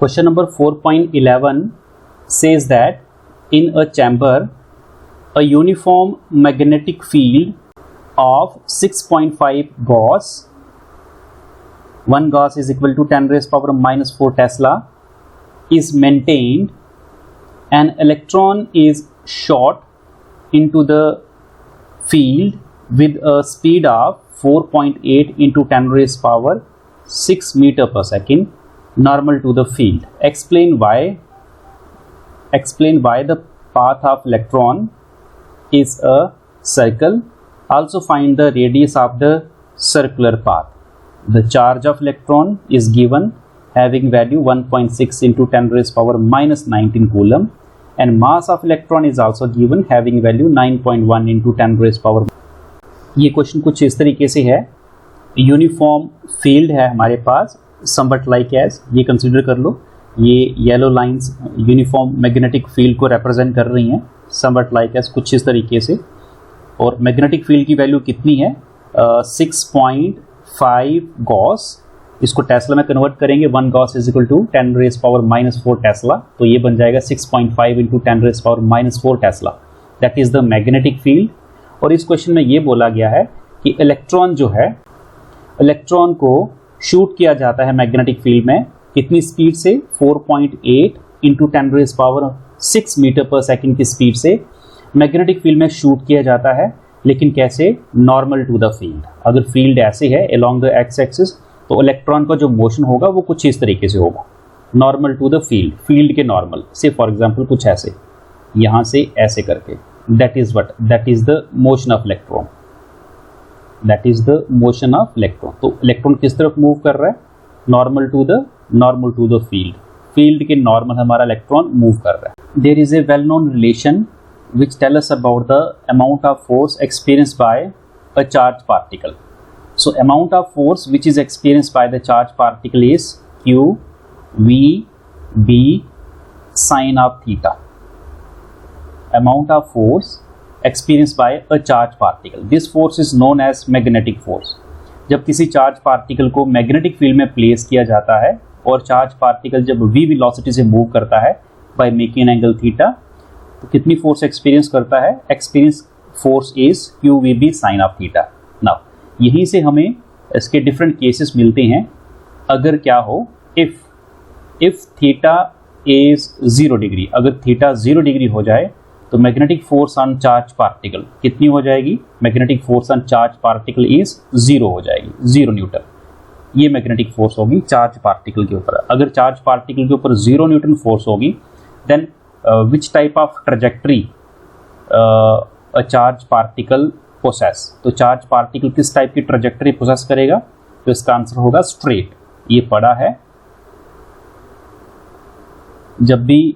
Question number 4.11 says that in a chamber, a uniform magnetic field of 6.5 Gauss, 1 Gauss is equal to 10 raised power minus 4 Tesla, is maintained. An electron is shot into the field with a speed of 4.8 into 10 raised power 6 meter per second, normal to the field. Explain why the path of electron is a circle. Also find the radius of the circular path. The charge of electron is given having value 1.6 into 10 raised power minus 19 coulomb, and mass of electron is also given having value 9.1 into 10 raised power. ये question कुछ इस तरीके से है. Uniform field है हमारे पास, somewhat like as, ये consider कर लो. ये yellow lines uniform magnetic field को रिप्रेजेंट कर रही हैं, समवट लाइक एज, कुछ इस तरीके से. और मैग्नेटिक फील्ड की वैल्यू कितनी है? 6.5 गॉस. इसको टेस्ला में कन्वर्ट करेंगे. 1 gauss is equal to 10 raise power minus 4 tesla. तो ये बन जाएगा 6.5 into 10 raise power minus 4 tesla. That is the magnetic field. और इस क्वेश्चन में ये बोला गया है कि इलेक्ट्रॉन जो है, इलेक्ट्रॉन को शूट किया जाता है मैग्नेटिक फील्ड में कितनी स्पीड से? 4.8 इंटू 10 रेज पावर 6 मीटर पर सेकेंड की स्पीड से मैग्नेटिक फील्ड में शूट किया जाता है. लेकिन कैसे? Normal to the field. अगर फील्ड ऐसे है अलोंग द एक्स एक्सिस, तो इलेक्ट्रॉन का जो मोशन होगा वो कुछ इस तरीके से होगा, normal to the field, field के नॉर्मल से. फॉर एग्जांपल कुछ ऐसे, यहाँ से ऐसे करके. That is what? That is the motion of electron. That is the motion of electron. तो इलेक्ट्रॉन किस तरफ मूव कर रहा है? Normal to the field. Field के नॉर्मल हमारा इलेक्ट्रॉन मूव कर रहा है. There is a well known relation which tell us about the amount of force experienced by a charged particle. So amount of force which is experienced by the charged particle is Q V B sine of theta. Amount of force experienced by a charged particle. This force is known as magnetic force. जब किसी charge particle को magnetic field में place किया जाता है और charge particle जब v velocity से मूव करता है by making an angle theta, तो कितनी फोर्स एक्सपीरियंस करता है? Experience force is q v B sine of theta. Now यहीं से हमें इसके डिफरेंट केसेस मिलते हैं. अगर क्या हो, इफ थीटा इज 0 डिग्री, अगर थीटा 0 डिग्री हो जाए तो magnetic force on charge particle कितनी हो जाएगी? Magnetic force on charge particle is 0 हो जाएगी, 0 न्यूटन. ये मैग्नेटिक फोर्स होगी चार्ज पार्टिकल के ऊपर. अगर चार्ज पार्टिकल के ऊपर 0 न्यूटन फोर्स होगी, then which type of trajectory a charge particle possess. तो चार्ज पार्टिकल किस टाइप की ट्रेजेक्टरी पोसेस करेगा? तो इसका आंसर होगा स्ट्रेट. ये पढ़ा है. जब भी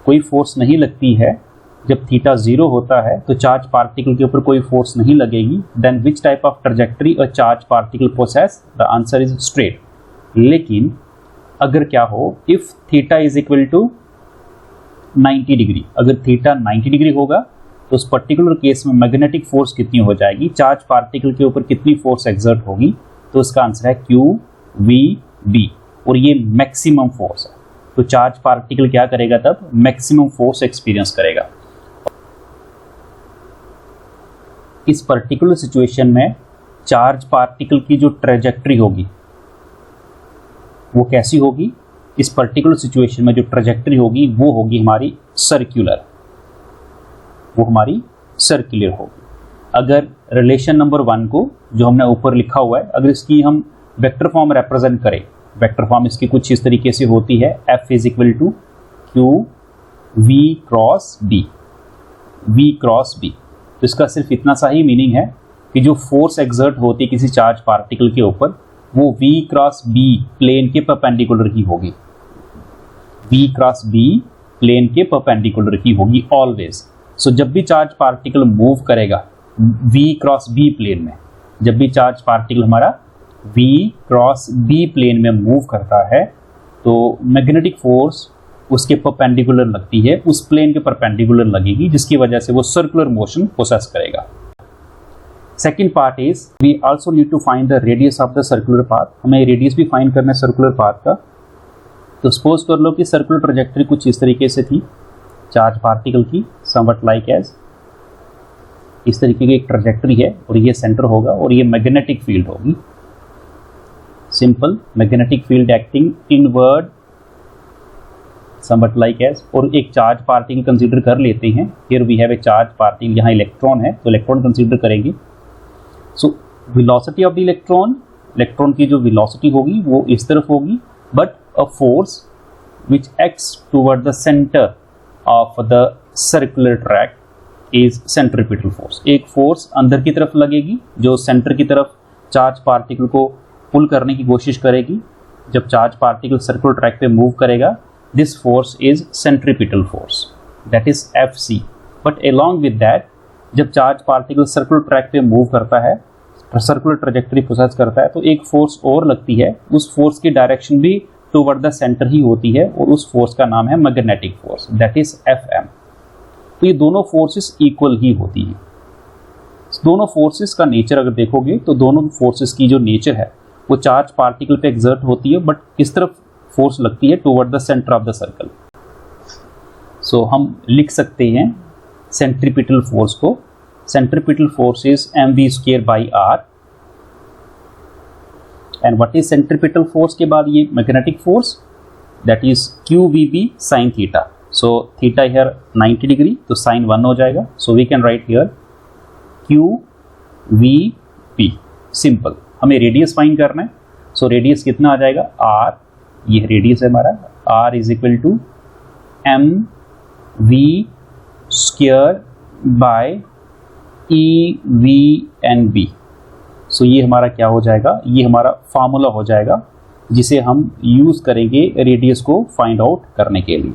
कोई फोर्स नहीं लगती है, जब थीटा 0 होता है, तो चार्ज पार्टिकल के ऊपर कोई फोर्स नहीं लगेगी. Then which type of trajectory a charge particle possess? The answer is straight. लेकिन अगर क्या हो, if theta is equal to 90 degree, अगर थीटा 90 डिग्री होगा तो उस पर्टिकुलर केस में मैग्नेटिक फोर्स कितनी हो जाएगी? चार्ज पार्टिकल के ऊपर कितनी फोर्स एक्सर्ट होगी? तो इसका आंसर है क्यू वी बी. और ये मैक्सिमम फोर्स है. तो चार्ज पार्टिकल क्या करेगा? तब मैक्सिमम फोर्स एक्सपीरियंस करेगा. इस पर्टिकुलर सिचुएशन में चार्ज पार्टिकल की जो ट्रेजेक्टरी होगी वो कैसी होगी? इस पर्टिकुलर सिचुएशन में जो ट्रेजेक्टरी होगी वो होगी हमारी सर्कुलर. वो हमारी सर्कुलर होगी. अगर रिलेशन नंबर 1 को, जो हमने ऊपर लिखा हुआ है, अगर इसकी हम वेक्टर फॉर्म रिप्रेजेंट करें, वेक्टर फॉर्म इसकी कुछ इस तरीके से होती है. F is equal to q v cross B. V cross B. तो इसका सिर्फ इतना सा ही मीनिंग है कि जो फोर्स एक्सर्ट होती है किसी चार्ज पार्टिकल के ऊपर, वो V क्रॉस B प्लेन के परपेंडिकुलर ही होगी. V क्रॉस B प्लेन के परपेंडिकुलर ही होगी ऑलवेज. सो जब भी चार्ज पार्टिकल मूव करेगा V क्रॉस B प्लेन में, जब भी चार्ज पार्टिकल हमारा V क्रॉस B प्लेन में मूव करता है, तो मैग्नेटिक फोर्स उसके परपेंडिकुलर लगती है, उस प्लेन के परपेंडिकुलर लगेगी, जिसकी वजह से वो सर्कुलर मोशन पोसेस करेगा. Second part is we also need to find the radius of the circular path. हमें रेडियस भी फाइंड करना है सर्कुलर पाथ का. तो सपोज कर लो कि सर्कुलर ट्रैजेक्टरी कुछ इस तरीके से थी चार्ज पार्टिकल की, समवट लाइक एज इस तरीके की एक ट्रैजेक्टरी है और ये सेंटर होगा और ये मैग्नेटिक फील्ड होगी, simple magnetic field acting inward somewhat like as. और एक चार्ज पार्टिकल कंसीडर कर लेते हैं, here we have a charge particle, यहाँ इलेक्ट्रॉन है तो इलेक्ट्रॉन कंसीडर करेंगे। So velocity of the electron, electron की जो वेलोसिटी होगी वो इस तरफ होगी, but a force which acts toward the centre of the circular track is centripetal force. एक फोर्स अंदर की तरफ लगेगी जो सेंटर की तरफ चार्ज पार्टिकल को पुल करने की कोशिश करेगी। जब चार्ज पार्टिकल सर्कुलर ट्रैक पे मूव करेगा, this force is centripetal force, that is Fc। But along with that, जब चार्ज पार्टिकल सर्कुलर ट्रैक पे मूव करता है, सर्कुलर ट्रैजेक्टरी प्रोसेस करता है, तो एक फोर्स और लगती है, उस फोर्स की डायरेक्शन भी टुवर्ड द सेंटर ही होती है और उस फोर्स का नाम है magnetic force, that is Fm। तो ये दोनों फोर्सेस इक्वल ही होती है। दोनों फोर्सेस का नेचर अगर देखोगे तो दोनों फोर्सेस की जो नेचर है वो चार्ज पार्टिकल पे एक्सर्ट होती है, बट किस तरफ फोर्स लगती है, toward the centre of the circle. So हम लिख सकते हैं सेंट्रीपिटल फोर्स को, centripetal force is mv²/r। And what is centripetal force के बाद ये magnetic force, that is qvb sin theta. So theta here 90 degree, तो साइन 1 हो जाएगा। So we can write here qvb, simple. हमें रेडियस फाइंड करना है, सो रेडियस कितना आ जाएगा r, ये रेडियस है हमारा, r is equal to mv²/EVNB। So ये हमारा क्या हो जाएगा, ये हमारा फार्मूला हो जाएगा जिसे हम यूज़ करेंगे रेडियस को फाइंड आउट करने के लिए।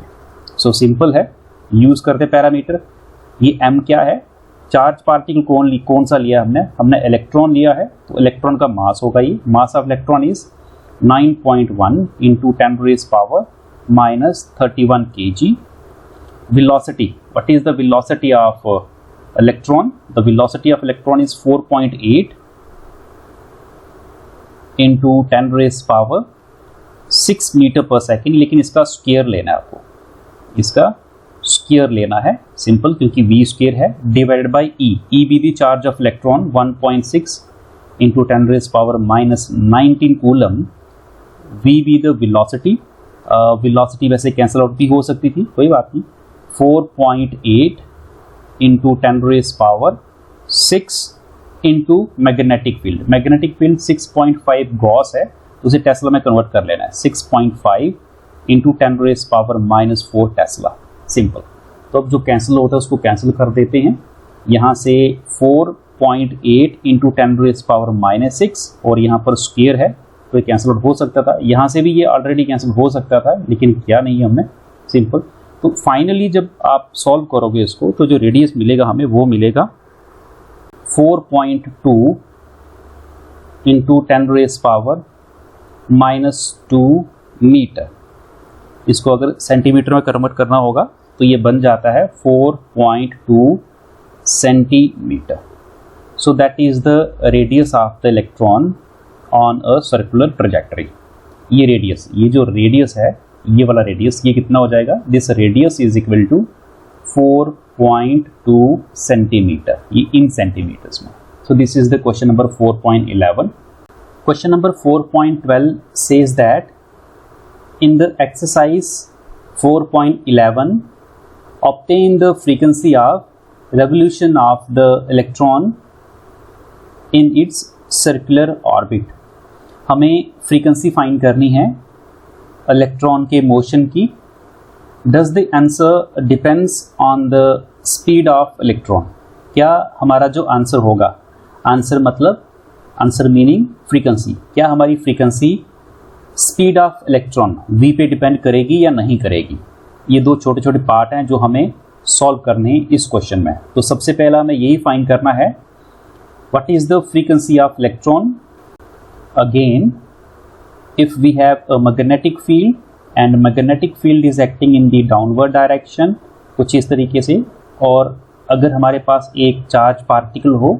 सो सिंपल है, यूज़ करते पैरामीटर। ये m क्या है, चार्ज पार्टिकल कौन सा लिया हमने इलेक्ट्रॉन लिया है, तो इलेक्ट्रॉन का मास होगा, ये mass of electron is 9.1 into 10⁻⁻31 kg। Velocity, what is the velocity of electron? The velocity of electron is 4.8 into 10⁻6 metre पर सेकेंड, लेकिन इसका स्क्वायर लेना है आपको, इसका स्क्वायर लेना है, सिंपल, क्योंकि v स्क्वायर है, divided by e। e be the charge of electron 1.6 into 10⁻⁻19 coulomb. v be the velocity, velocity वैसे कैंसिल आउट भी हो सकती थी, कोई बात नहीं। 4.8 into 10⁻6 into magnetic field, magnetic field 6.5 Gauss है, उसे टेस्ला में कन्वर्ट कर लेना है, 6.5 into 10⁻⁻4 टेस्ला, सिंपल। तो अब जो कैंसिल होता है उसको कैंसिल कर देते हैं, यहाँ से 4.8 into 10⁻6 और यहाँ पर स्क्वायर है तो ये कैंसिल आउट हो सकता था, यहाँ से भी ये ऑलरेडी कैंसिल हो सकता था, लेकिन किया नहीं हमने, सिंपल। तो फाइनली जब आप सॉल्व करोगे इसको तो जो रेडियस मिलेगा हमें वो मिलेगा 4.2 into 10⁻⁻2 मीटर। इसको अगर सेंटीमीटर में कन्वर्ट करना होगा तो ये बन जाता है 4.2 centimetre. So that is the radius of the electron on a circular trajectory. ये रेडियस, ये जो रेडियस है, ये वाला रेडियस, ये कितना हो जाएगा, this radius is equal to 4.2 centimetre, ये इन सेंटीमीटर्स में। So this is the question number 4.11। Question number 4.12 says that in the exercise 4.11 obtain the frequency of revolution of the electron in its circular orbit। हमें frequency find करनी है electron के motion की। does the answer depends on the speed of electron? क्या हमारा जो answer होगा, answer मतलब आंसर मीनिंग फ्रीक्वेंसी, क्या हमारी frequency speed of electron v पे डिपेंड करेगी या नहीं करेगी। ये दो छोटे छोटे पार्ट हैं जो हमें सॉल्व करने हैं इस क्वेश्चन में। तो सबसे पहला हमें यही फाइंड करना है, what is the frequency of electron. Again if we have a magnetic field and magnetic field is acting in the downward direction, कुछ इस तरीके से, और अगर हमारे पास एक चार्ज पार्टिकल हो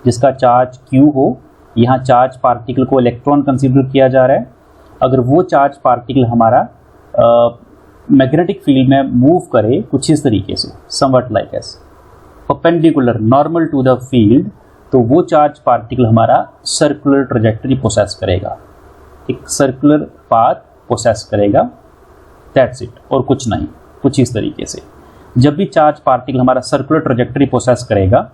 जिसका चार्ज q हो, यहाँ चार्ज पार्टिकल को इलेक्ट्रॉन कंसीडर किया जा रहा है, अगर वो चार्ज पार्टिकल हमारा मैग्नेटिक फील्ड में मूव करे कुछ इस तरीके से, somewhat like as perpendicular normal to the field, तो वो चार्ज पार्टिकल हमारा सर्कुलर ट्रैजेक्टरी प्रोसेस करेगा, एक सर्कुलर पाथ प्रोसेस करेगा, दैट्स इट, और कुछ नहीं, कुछ इस तरीके से। जब भी चार्ज पार्टिकल हमारा सर्कुलर ट्रैजेक्टरी प्रोसेस करेगा,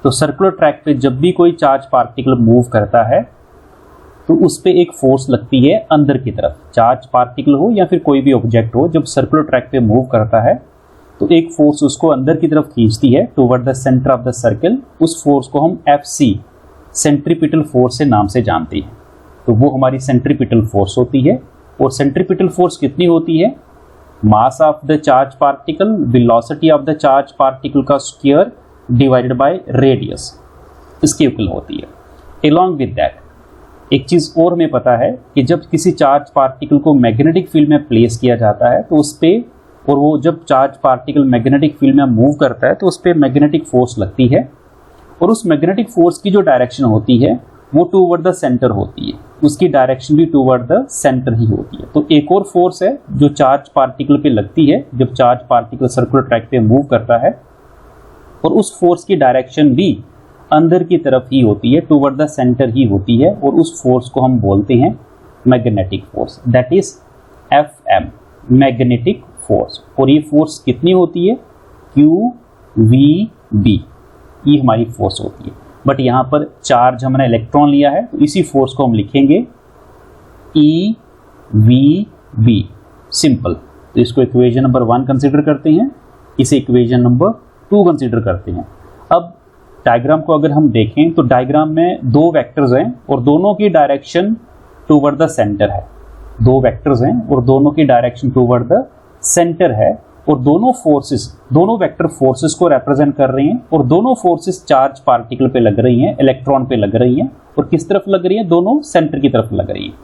तो सर्कुलर ट्रैक पे जब भी कोई चार्ज पार्टिकल मूव करता है तो उस पर एक फोर्स लगती है अंदर की तरफ, चार्ज पार्टिकल हो या फिर कोई भी ऑब्जेक्ट हो, जब सर्कुलर ट्रैक पे मूव करता है तो एक फोर्स उसको अंदर की तरफ खींचती है toward the centre of the circle. उस फोर्स को हम FC सेंट्रीपिटल फोर्स से नाम से जानते हैं। तो वो हमारी सेंट्रीपिटल फोर्स होती है। और सेंट्रीपिटल फोर्स कितनी होती है? Mass of the charge particle, velocity of the charge particle का स्क्वायर डिवाइडेड बाय रेडियस, इसके इक्वल होती है। अलोंग विद दैट एक चीज़ और हमें पता है कि जब किसी चार्ज पार्टिकल को मैग्नेटिक फील्ड में प्लेस किया जाता है तो उस पर, और वो जब चार्ज पार्टिकल मैग्नेटिक फील्ड में मूव करता है तो उस पर मैग्नेटिक फोर्स लगती है, और उस मैग्नेटिक फोर्स की जो डायरेक्शन होती है वो टूवर्ड द सेंटर होती है, उसकी डायरेक्शन भी टूवर्ड द सेंटर ही होती है। तो एक और फोर्स है जो चार्ज पार्टिकल पे लगती है जब चार्ज पार्टिकल सर्कुलर ट्रैक पे मूव करता है, और उस फोर्स की डायरेक्शन भी अंदर की तरफ ही होती है, टूवर्ड द सेंटर ही होती है, और उस फोर्स को हम बोलते हैं magnetic force, that is FM, magnetic force. और ये फोर्स कितनी होती है? QVB, ये हमारी फोर्स होती है। बट यहाँ पर चार्ज हमने इलेक्ट्रॉन लिया है तो इसी फोर्स को हम लिखेंगे EVB, सिंपल। तो इसको इक्वेशन नंबर 1 कंसीडर करते हैं, इसे इक्वेशन नंबर 2 कंसीडर करते हैं। अब डायग्राम को अगर हम देखें तो डायग्राम में दो वेक्टर्स हैं और दोनों की डायरेक्शन टूवर्ड द सेंटर है। दो वेक्टर्स हैं और दोनों की डायरेक्शन टूवर्ड द सेंटर है, और दोनों फोर्सेस, दोनों वेक्टर फोर्सेस को रिप्रेजेंट कर रही हैं, और दोनों फोर्सेस चार्ज पार्टिकल पे लग रही हैं, इलेक्ट्रॉन पे लग रही हैं, और किस तरफ लग रही हैं? दोनों सेंटर की तरफ लग रही हैं।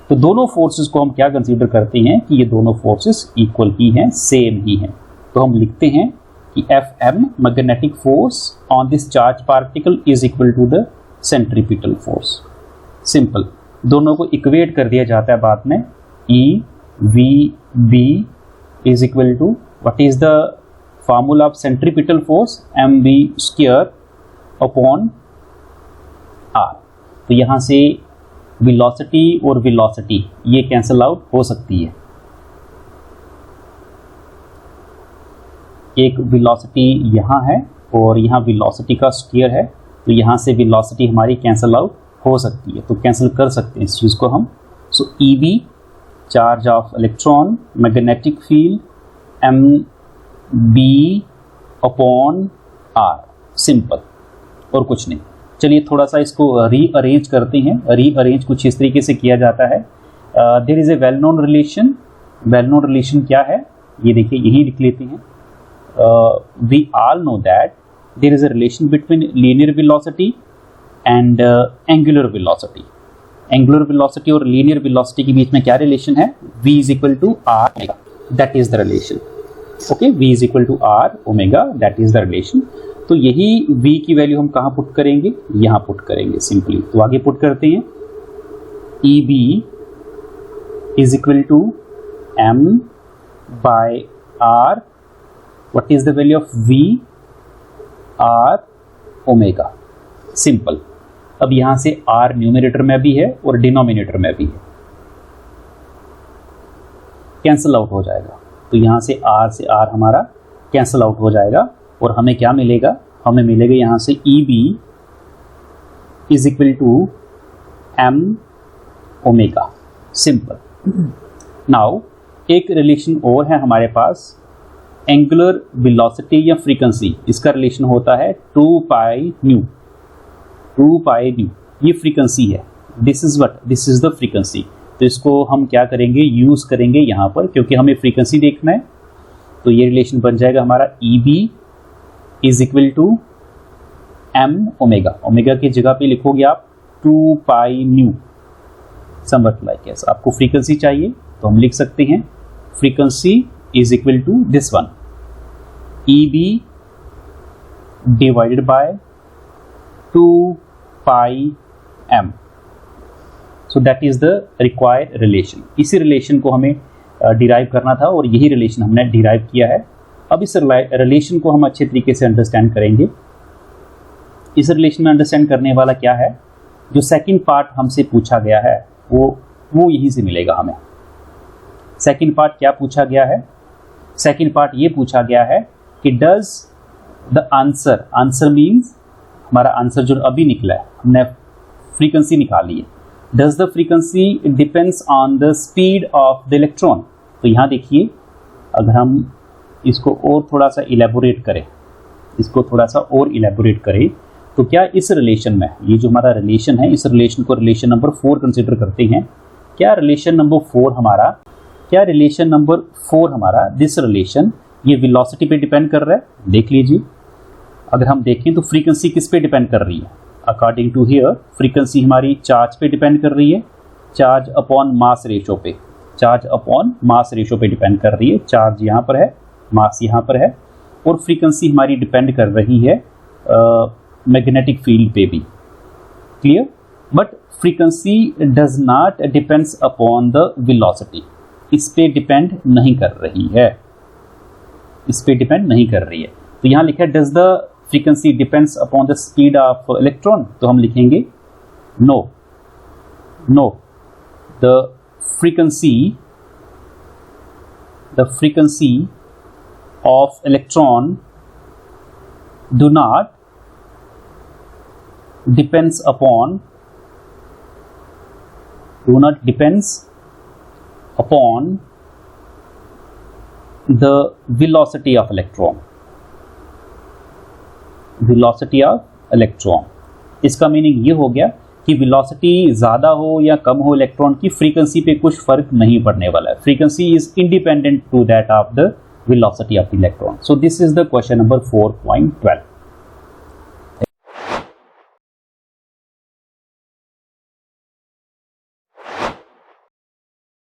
तो दोनों फोर्सेस को हम क्या कंसीडर करते हैं कि ये दोनों फोर्सेस इक्वल ही हैं, सेम ही हैं। तो हम लिखते हैं कि FM magnetic force on this charge particle is equal to the centripetal force. Simple, दोनों को इक्वेट कर दिया जाता है बाद में। EVB is equal to, what is the formula of centripetal force? mv square upon r। तो यहाँ से velocity और velocity ये कैंसल आउट हो सकती है। एक velocity यहाँ है और यहाँ velocity का स्क्वायर है, तो यहाँ से velocity हमारी कैंसल आउट हो सकती है, तो कैंसिल कर सकते हैं इस चीज़ को हम। सो EB charge of electron, magnetic field MB upon R, simple, और कुछ नहीं। चलिए थोड़ा सा इसको रीअरेंज करते हैं। रीअरेंज कुछ इस तरीके से किया जाता है। There is a well known relation. Well known relation क्या है ये देखिए, यही लिख लेते हैं। We all know that there is a relation between linear velocity and angular velocity. Angular velocity और लीनियर वेलोसिटी के बीच में क्या रिलेशन है? V is equal to R omega, that is the relation. Okay, V is equal to R omega, that is the relation. तो यही V की value हम कहाँ पुट करेंगे? यहाँ पुट करेंगे सिंपली। तो आगे पुट करते हैं, EB is equal to M by R। What is the value of V? R omega, simple. अब यहां से R न्यूमरेटर में भी है और डिनोमिनेटर में भी है, कैंसल आउट हो जाएगा। तो यहां से R हमारा कैंसल आउट हो जाएगा, और हमें क्या मिलेगा? हमें मिलेगा यहां से EB is equal to M omega, simple. Now एक रिलेशन और है हमारे पास, एंगुलर वेलोसिटी या फ्रीक्वेंसी। इसका रिलेशन होता है 2 पाई न्यू। 2 पाई न्यू ये फ्रीक्वेंसी है। This is what? This is the frequency. तो इसको हम क्या करेंगे? यूज करेंगे यहाँ पर, क्योंकि हमें फ्रीक्वेंसी देखना है। तो ये रिलेशन बन जाएगा हमारा EB is equal to M omega. Omega की जगह पे लिखोगे आप 2 पाई न्यू, समवट लाइक ऐसा। आपको फ्रीक्वेंसी चाहिए तो हम लिख सकते हैं frequency is equal to this one, EB divided by 2 pi M। So that is the required relation. इसी रिलेशन को हमें डिराइव करना था और यही रिलेशन हमने डिराइव किया है। अब इस रिलेशन को हम अच्छे तरीके से अंडरस्टैंड करेंगे। इस रिलेशन में अंडरस्टैंड करने वाला क्या है, जो सेकंड पार्ट हमसे पूछा गया है वो यहीं से मिलेगा हमें। सेकंड पार्ट क्या पूछा गया है, सेकंड पार्ट ये पूछा गया है कि does the answer, answer means हमारा आंसर जो अभी निकला है, हमने फ्रीक्वेंसी निकाली है, does the frequency depends on the speed of the electron. तो यहाँ देखिए, अगर हम इसको और थोड़ा सा इलेबोरेट करें, इसको थोड़ा सा और इलेबोरेट करें, तो क्या इस रिलेशन में, ये जो हमारा रिलेशन है, इस रिलेशन को रिलेशन नंबर 4 कंसिडर करते हैं। क्या रिलेशन नंबर 4 हमारा, क्या रिलेशन नंबर 4 हमारा, दिस रिलेशन ये वेलोसिटी पे डिपेंड कर रहा है। देख लीजिए, अगर हम देखें तो फ्रीक्वेंसी किस पे डिपेंड कर रही है, अकॉर्डिंग टू हियर फ्रीक्वेंसी हमारी चार्ज पे डिपेंड कर रही है, चार्ज अपॉन मास रेशो पे, चार्ज अपॉन मास रेशो पे डिपेंड कर रही है। चार्ज यहाँ पर है, मास यहाँ पर है, और फ्रीक्वेंसी हमारी डिपेंड कर रही है मैग्नेटिक फील्ड पे भी। Clear? But frequency does not depends upon the velocity, इस पे डिपेंड नहीं कर रही है, इस पे डिपेंड नहीं कर रही है। तो यहाँ लिखा है does the frequency depends upon the speed of electron, तो हम लिखेंगे no, no, the frequency of electron do not depends upon the velocity of electron, velocity of electron। इसका मीनिंग ये हो गया कि वेलोसिटी ज़्यादा हो या कम हो इलेक्ट्रॉन की, फ्रीक्वेंसी पे कुछ फर्क नहीं पड़ने वाला है। Frequency is independent to that of the velocity of the electron. So this is the question number 4.12.